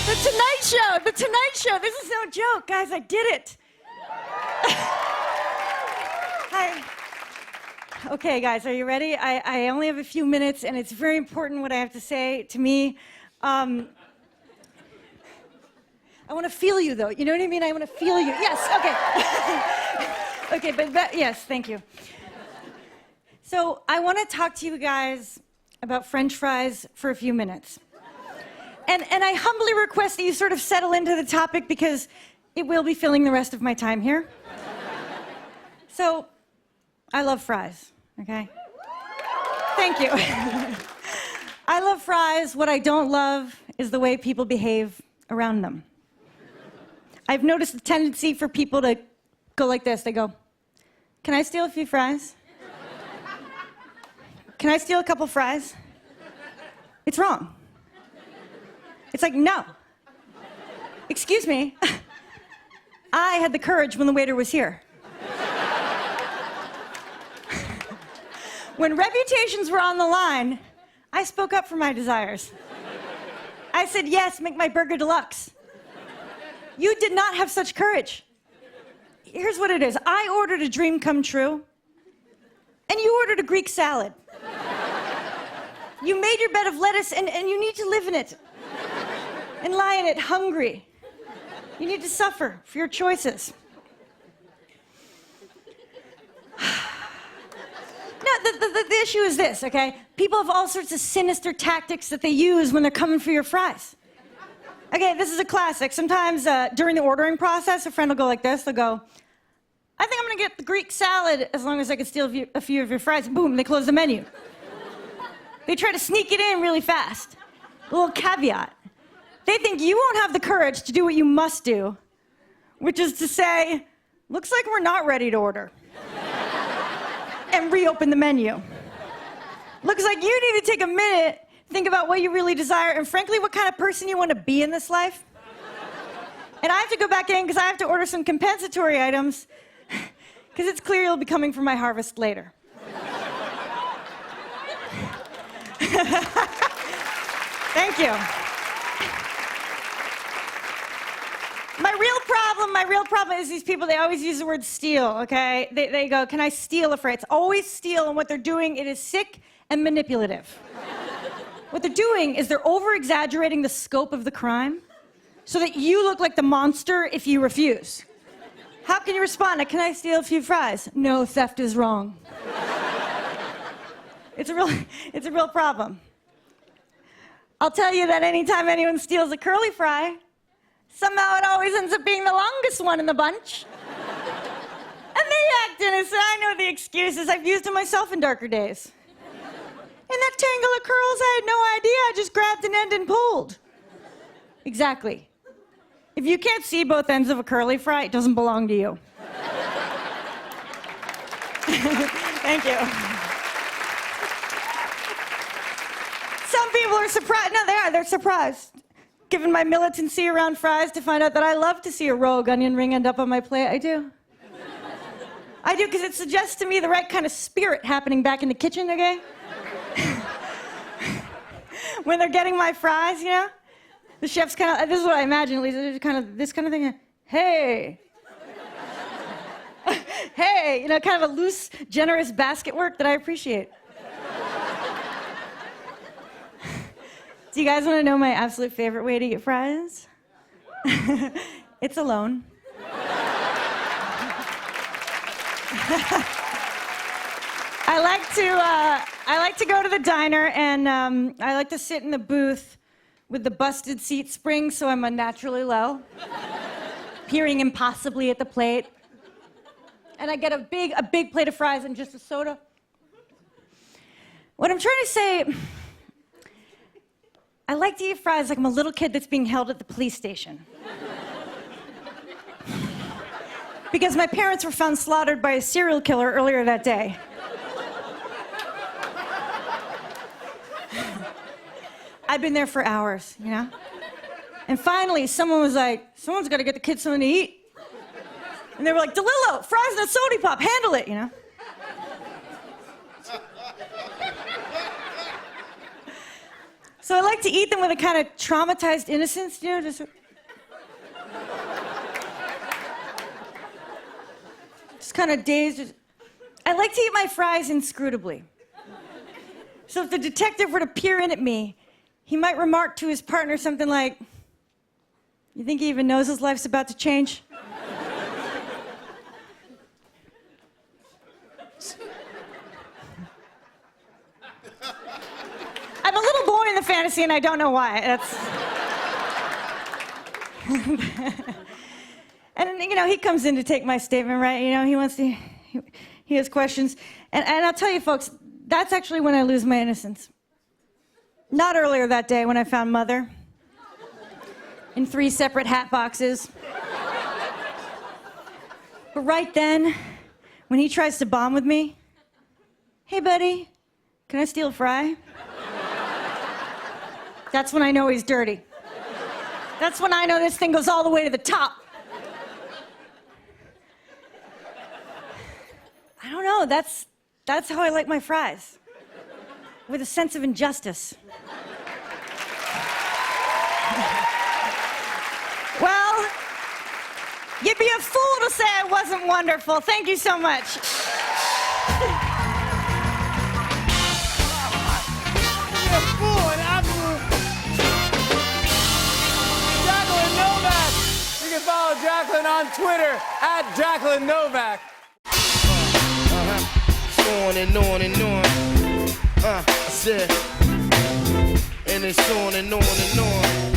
The Tonight Show, The Tonight Show. This is no joke, guys, I did it. Hi. Okay, guys, are you ready? I only have a few minutes, and it's very important what I have to say to me. I want to feel you, though. You know what I mean? I want to feel you. Yes, okay. Okay, but yes, thank you. So I want to talk to you guys about French fries for a few minutes. And I humbly request that you sort of settle into the topic because it will be filling the rest of my time here. So, I love fries, okay? Thank you. I love fries. What I don't love is the way people behave around them. I've noticed a tendency for people to go like this. They go, "Can I steal a few fries? Can I steal a couple fries?" It's wrong. It's like, no. Excuse me. I had the courage when the waiter was here. When reputations were on the line, I spoke up for my desires. I said, yes, make my burger deluxe. You did not have such courage. Here's what it is. I ordered a dream come true, and you ordered a Greek salad. You made your bed of lettuce, and you need to live in it. And lie in it hungry. You need to suffer for your choices. No, the issue is this, okay? People have all sorts of sinister tactics that they use when they're coming for your fries. Okay, this is a classic. Sometimes during the ordering process, a friend will go like this. They'll go, "I think I'm gonna get the Greek salad as long as I can steal a few of your fries." Boom, they close the menu. They try to sneak it in really fast. A little caveat. They think you won't have the courage to do what you must do, which is to say, "Looks like we're not ready to order." And reopen the menu. Looks like you need to take a minute, think about what you really desire, and frankly, what kind of person you want to be in this life. And I have to go back in because I have to order some compensatory items, because it's clear you'll be coming for my harvest later. Thank you. My real problem is these people, they always use the word steal, okay? They go, "Can I steal a fry?" It's always steal, and what they're doing, it is sick and manipulative. What they're doing is they're over-exaggerating the scope of the crime so that you look like the monster if you refuse. How can you respond? "Can I steal a few fries?" "No, theft is wrong." It's a real problem. I'll tell you that anytime anyone steals a curly fry, somehow it always ends up being the longest one in the bunch. And they act innocent. I know the excuses. I've used them myself in darker days. In that tangle of curls, I had no idea. I just grabbed an end and pulled. Exactly. If you can't see both ends of a curly fry, it doesn't belong to you. Thank you. Some people are surprised. No, they are. They're surprised. Given my militancy around fries, to find out that I love to see a rogue onion ring end up on my plate. I do. I do, because it suggests to me the right kind of spirit happening back in the kitchen, okay? When they're getting my fries, you know? The chef's kind of, this is what I imagine, at least, this kind of thing. "Hey." Hey, you know, kind of a loose, generous basket work that I appreciate. Do you guys want to know my absolute favorite way to get fries? It's alone. I like to go to the diner, and I like to sit in the booth with the busted seat spring so I'm unnaturally low, peering impossibly at the plate. And I get a big plate of fries and just a soda. What I'm trying to say, I like to eat fries like I'm a little kid that's being held at the police station. Because my parents were found slaughtered by a serial killer earlier that day. I've been there for hours, you know? And finally, someone was like, "Someone's got to get the kids something to eat." And they were like, "DeLillo, fries and a soda pop, handle it," you know? So I like to eat them with a kind of traumatized innocence, you know, just kind of dazed. I like to eat my fries inscrutably. So if the detective were to peer in at me, he might remark to his partner something like, "You think he even knows his life's about to change?" I'm a little born in the fantasy, and I don't know why. And you know, he comes in to take my statement, right? You know, he wants to. He has questions, and I'll tell you, folks, that's actually when I lose my innocence. Not earlier that day when I found Mother in 3 separate hat boxes. But right then, when he tries to bond with me, "Hey, buddy, can I steal a fry?" That's when I know he's dirty. That's when I know this thing goes all the way to the top. I don't know, that's how I like my fries. With a sense of injustice. Well, you'd be a fool to say I wasn't wonderful. Thank you so much. Jacqueline Novak. You can follow Jacqueline on Twitter @JacquelineNovak. On and on and on. I said, and it's on and on and on.